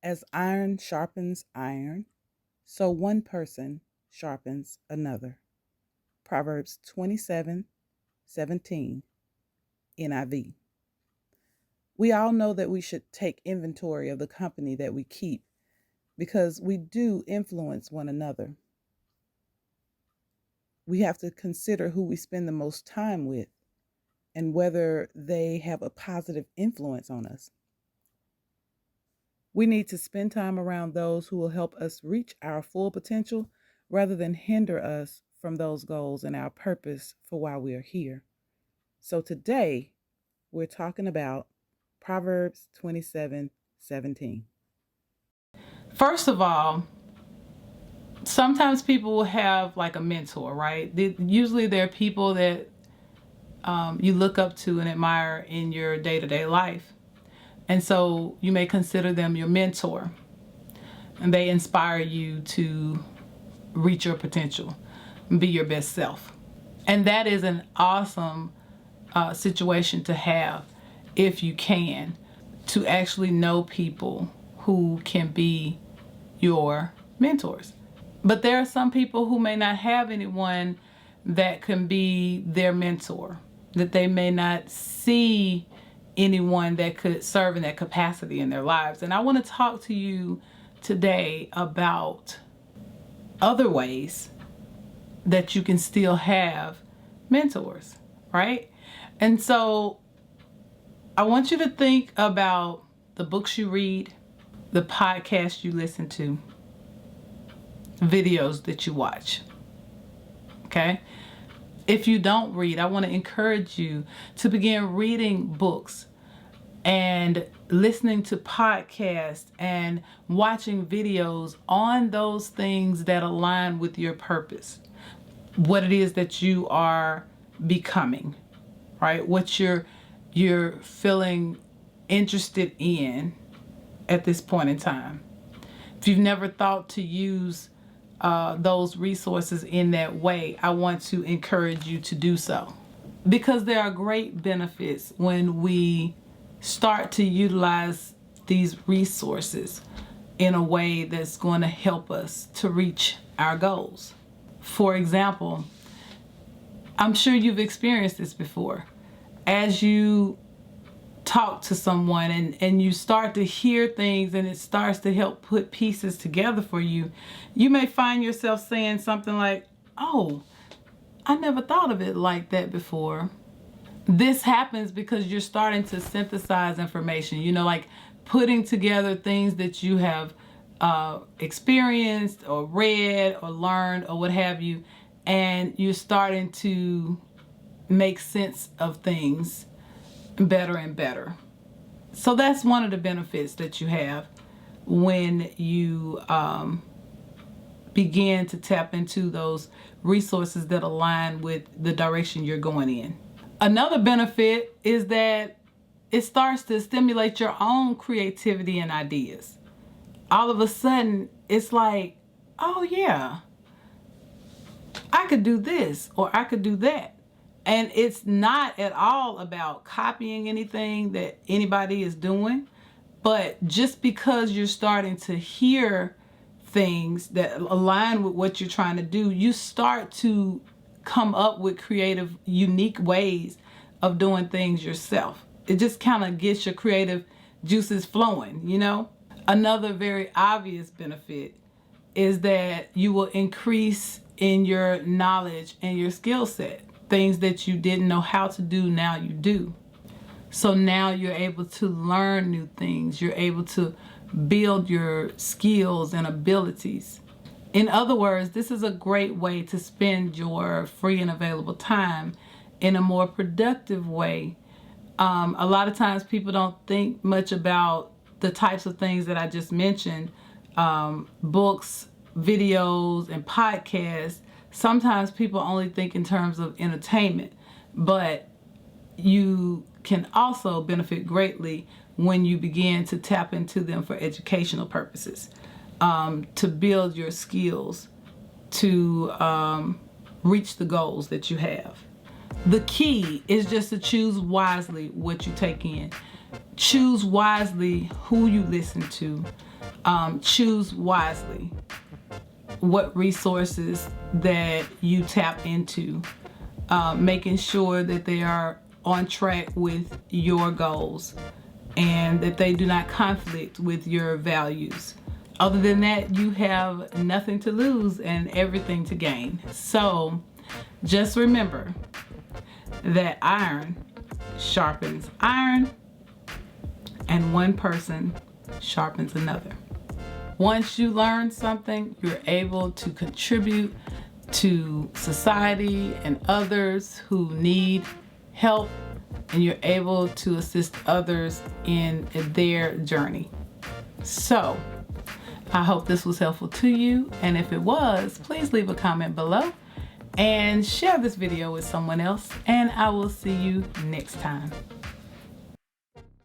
As iron sharpens iron, so one person sharpens another. Proverbs 27:17 NIV. We all know that we should take inventory of the company that we keep because we do influence one another. We have to consider who we spend the most time with and whether they have a positive influence on us. We need to spend time around those who will help us reach our full potential rather than hinder us from those goals and our purpose for why we are here. So today, we're talking about Proverbs 27:17. First of all, sometimes people will have like a mentor, right? Usually they're people that you look up to and admire in your day-to-day life. And so you may consider them your mentor. And they inspire you to reach your potential and be your best self. And that is an awesome situation to have if you can, to actually know people who can be your mentors. But there are some people who may not have anyone that can be their mentor, that they may not see anyone that could serve in that capacity in their lives. And I want to talk to you today about other ways that you can still have mentors, right? And so I want you to think about the books you read, the podcasts you listen to, videos that you watch. Okay? If you don't read, I want to encourage you to begin reading books and listening to podcasts and watching videos on those things that align with your purpose. What it is that you are becoming, right? What you're feeling interested in at this point in time. If you've never thought to use those resources in that way, I want to encourage you to do so. Because there are great benefits when we start to utilize these resources in a way that's going to help us to reach our goals. For example, I'm sure you've experienced this before. As you talk to someone and you start to hear things and it starts to help put pieces together for you, you may find yourself saying something like, "Oh, I never thought of it like that before." This happens because you're starting to synthesize information, like putting together things that you have experienced or read or learned or what have you, and you're starting to make sense of things better and better. So that's one of the benefits that you have when you begin to tap into those resources that align with the direction you're going in. Another benefit is that it starts to stimulate your own creativity and ideas. All of a sudden, it's like, oh yeah, I could do this or I could do that. And it's not at all about copying anything that anybody is doing, but just because you're starting to hear things that align with what you're trying to do, you start to come up with creative, unique ways of doing things yourself. It just kind of gets your creative juices flowing, Another very obvious benefit is that you will increase in your knowledge and your skill set. Things that you didn't know how to do, now you do. So now you're able to learn new things. You're able to build your skills and abilities. In other words, this is a great way to spend your free and available time in a more productive way. A lot of times people don't think much about the types of things that I just mentioned, books, videos, and podcasts. Sometimes people only think in terms of entertainment, but you can also benefit greatly when you begin to tap into them for educational purposes, to build your skills, to reach the goals that you have. The key is just to choose wisely what you take in. Choose wisely who you listen to. choose wisely what resources that you tap into, making sure that they are on track with your goals and that they do not conflict with your values. Other than that, you have nothing to lose and everything to gain. So just remember that iron sharpens iron and one person sharpens another. Once you learn something, you're able to contribute to society and others who need help, and you're able to assist others in their journey. So I hope this was helpful to you, and if it was, please leave a comment below and share this video with someone else, and I will see you next time.